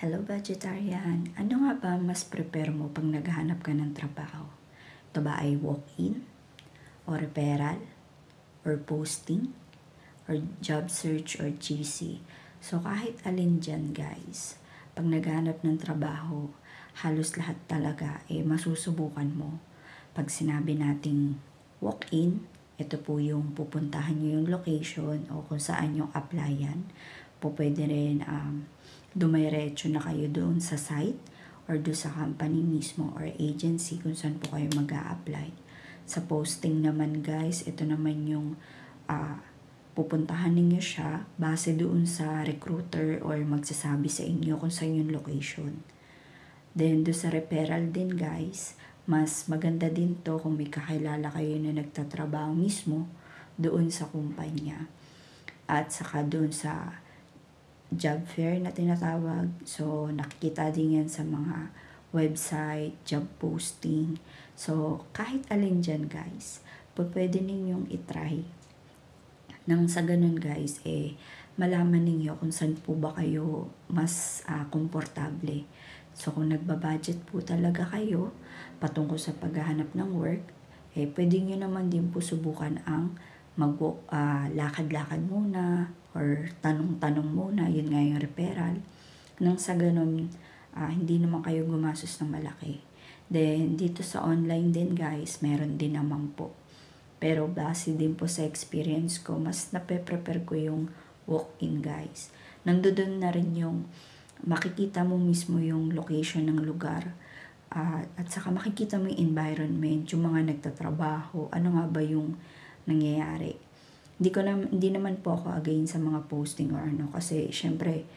Hello, vegetarian. Ano nga ba mas prepare mo pag naghahanap ka ng trabaho? Ito ba ay walk-in? O referral? Or posting? Or job search or GC? So kahit alin dyan guys, pag naghahanap ng trabaho, halos lahat talaga masusubukan mo. Pag sinabi nating walk-in, ito po yung pupuntahan nyo yung location o kung saan yung applyan. Pwede rin dumiretso na kayo doon sa site or doon sa company mismo or agency kung saan po kayo mag-a-apply. Sa posting naman guys, ito naman yung pupuntahan ninyo siya base doon sa recruiter or magsasabi sa inyo kung saan yung location. Then doon sa referral din guys, mas maganda din to kung may kakilala kayo na nagtatrabaho mismo doon sa kumpanya. At saka doon sa job fair na tinatawag. So, nakikita din yan sa mga website, job posting. So, kahit alin dyan guys, pwede ninyong itry. Nang sa ganun guys, malaman ninyo kung saan po ba kayo mas komportable. So, kung nagbabudget po talaga kayo patungkol sa paghahanap ng work, pwede nyo naman din po subukan ang lakad-lakad muna or tanong-tanong muna, yun nga yung referral. Nang sa ganun, hindi naman kayo gumastos ng malaki. Then, dito sa online din guys, meron din naman po. Pero base din po sa experience ko, mas nape-prepare ko yung walk-in guys. Nandoon na rin yung makikita mo mismo yung location ng lugar. At saka makikita mo yung environment, yung mga nagtatrabaho, ano nga ba yung nangyayari. Hindi naman po ako against sa mga posting or ano, kasi syempre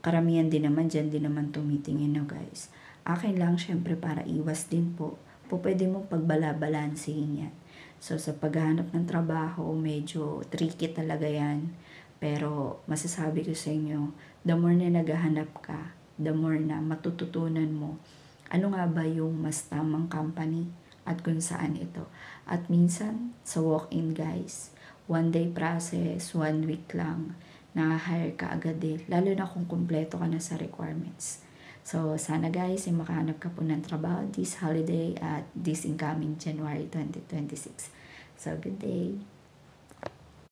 karamihan din naman dyan din naman tumitingin na guys. Akin lang syempre para iwas din po pwede mo pagbala-balansehin yan. So sa paghahanap ng trabaho, medyo tricky talaga yan. Pero masasabi ko sa inyo, the more na naghahanap ka, the more na matututunan mo ano nga ba yung mas tamang company at kung saan ito. At minsan sa walk-in guys, 1 day process, 1 week lang, na-hire ka agad lalo na kung kumpleto ka na sa requirements. So, sana guys, makahanap ka po ng trabaho this holiday at this incoming January 2026. So, good day!